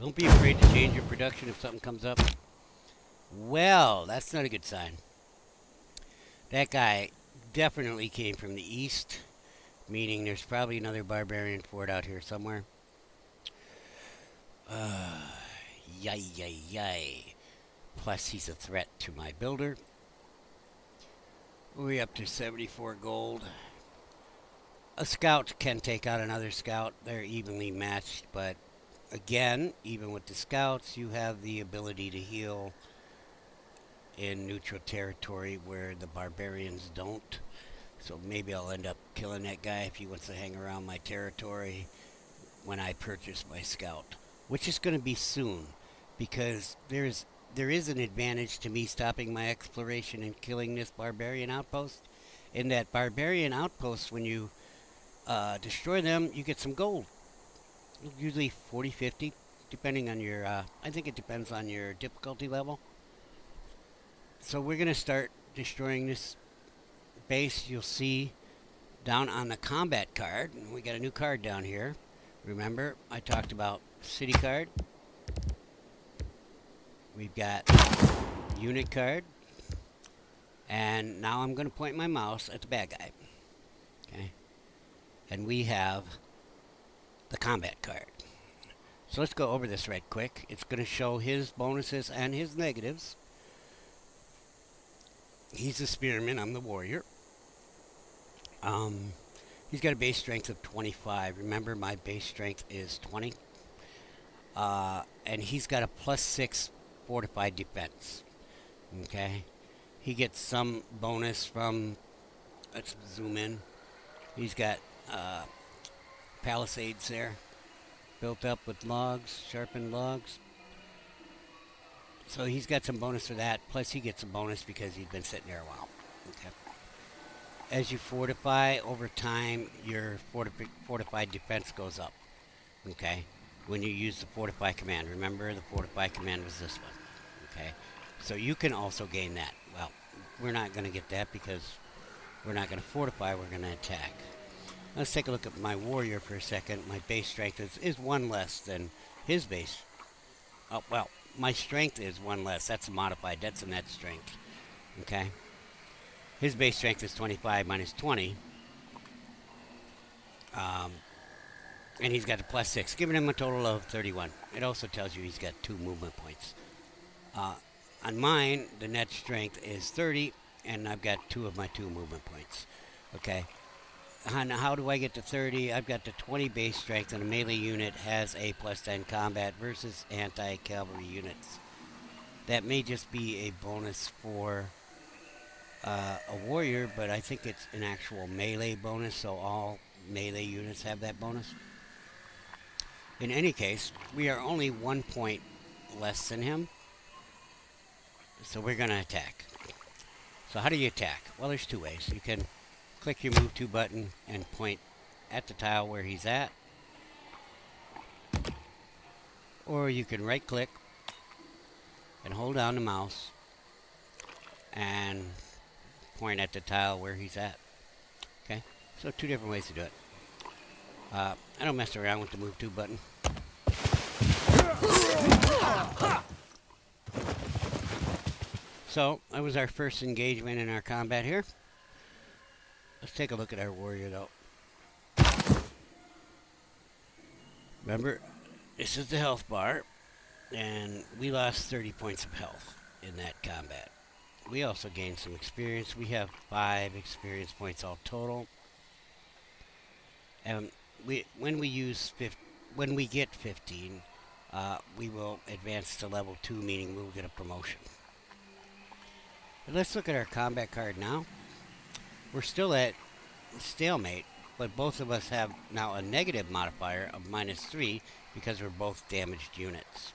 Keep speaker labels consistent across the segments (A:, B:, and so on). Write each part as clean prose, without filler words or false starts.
A: Don't be afraid to change your production if something comes up. Well, that's not a good sign. That guy definitely came from the east, meaning there's probably another barbarian fort out here somewhere. Uh, Yay, yay, yay. Plus, he's a threat to my builder. We're up to 74 gold. A scout can take out another scout. They're evenly matched, but again, even with the scouts, you have the ability to heal in neutral territory where the barbarians don't. So maybe I'll end up killing that guy if he wants to hang around my territory when I purchase my scout, which is going to be soon, because there is an advantage to me stopping my exploration and killing this barbarian outpost. In that barbarian outpost, when you destroy them, you get some gold. Usually 40, 50, depending on your. I think it depends on your difficulty level. So we're gonna start destroying this base. You'll see down on the combat card. We got a new card down here. Remember, I talked about city card. We've got unit card. And now I'm going to point my mouse at the bad guy. Okay. And we have the combat card. So let's go over this right quick. It's going to show his bonuses and his negatives. He's a spearman. I'm the warrior. He's got a base strength of 25. Remember, my base strength is 20. And he's got a +6 fortified defense. Okay. He gets some bonus from, let's zoom in. He's got palisades there, built up with logs, sharpened logs. So he's got some bonus for that. Plus he gets a bonus because he's been sitting there a while. Okay. As you fortify over time, your fortified defense goes up. Okay. When you use the fortify command, remember the fortify command was this one. Okay. So you can also gain that. Well, we're not going to get that because we're not going to fortify, we're going to attack. Let's take a look at my warrior for a second. My base strength is one less than his base. Oh, well, my strength is one less. That's a modified. That's a net strength. Okay? His base strength is 25 minus 20. And he's got a +6, giving him a total of 31. It also tells you he's got 2 movement points. On mine, the net strength is 30, and I've got 2 of my 2 movement points. Okay? And how do I get to 30? I've got the 20 base strength, and a melee unit has a +10 combat versus anti-cavalry units. That may just be a bonus for a warrior, but I think it's an actual melee bonus, so all melee units have that bonus. In any case, we are only 1 point less than him, so we're going to attack. So how do you attack? Well, there's 2 ways. You can click your move to button and point at the tile where he's at, or you can right click and hold down the mouse and point at the tile where he's at. Okay, so 2 different ways to do it. I don't mess around with the move to button. So that was our first engagement in our combat here. Let's take a look at our warrior though. Remember, this is the health bar, and we lost 30 points of health in that combat. We also gained some experience. We have 5 experience points all total. And when we get 15, we will advance to level 2, meaning we'll get a promotion. But let's look at our combat card now. We're still at stalemate, but both of us have now a negative modifier of -3 because we're both damaged units.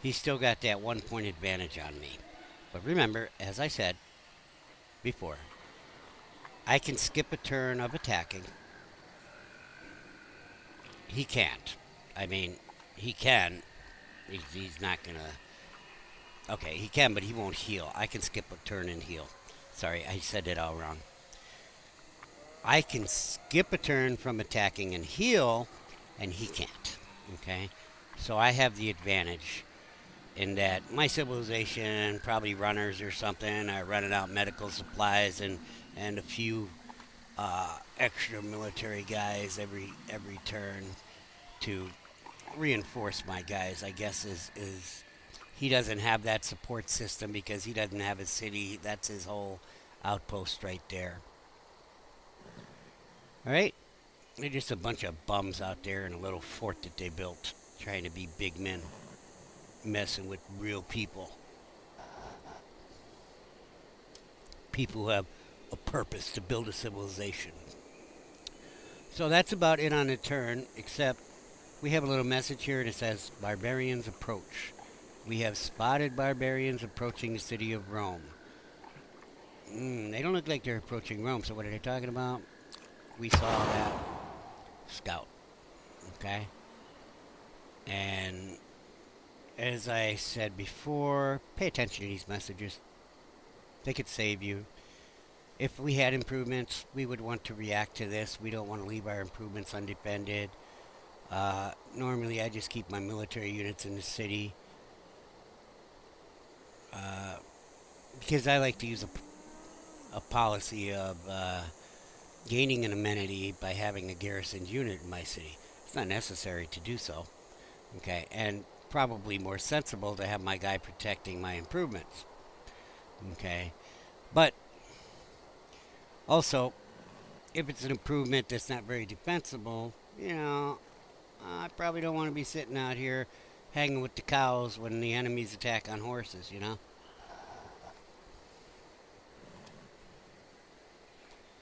A: He's still got that 1 point advantage on me. But remember, as I said before, I can skip a turn of attacking. He can't. I mean, he can. He's not going to... Okay, he can, but he won't heal. I can skip a turn and heal. Sorry, I said it all wrong. I can skip a turn from attacking and heal, and he can't. Okay? So I have the advantage in that my civilization, probably runners or something, are running out medical supplies and a few extra military guys every turn to reinforce my guys. I guess is he doesn't have that support system because he doesn't have a city. That's his whole outpost right there. All right, they're just a bunch of bums out there in a little fort that they built, trying to be big men, messing with real people. People who have a purpose to build a civilization. So that's about it on the turn, except we have a little message here and it says Barbarians approach. We have spotted barbarians approaching the city of Rome. They don't look like they're approaching Rome, so what are they talking about? We saw that scout, okay? And as I said before, pay attention to these messages. They could save you. If we had improvements, we would want to react to this. We don't want to leave our improvements undefended. Normally, I just keep my military units in the city uh, because I like to use a policy of gaining an amenity by having a garrisoned unit in my city. It's not necessary to do so, okay? And probably more sensible to have my guy protecting my improvements, okay? But also, if it's an improvement that's not very defensible, I probably don't want to be sitting out here hanging with the cows when the enemies attack on horses.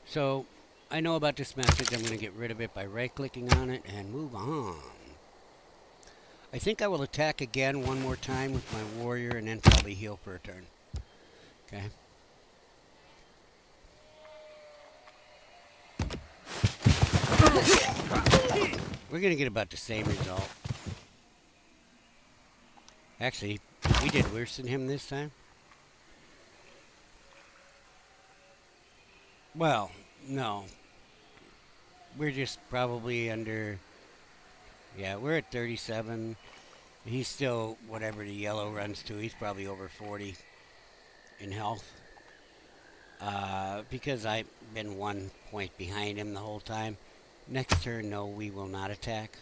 A: So, I know about this message. I'm going to get rid of it by right-clicking on it and move on. I think I will attack again one more time with my warrior and then probably heal for a turn. Okay. We're going to get about the same result. Actually, we did worse than him this time. Well, no. We're just probably under. Yeah, we're at 37. He's still, whatever the yellow runs to, he's probably over 40 in health. Because I've been 1 point behind him the whole time. Next turn, no, we will not attack.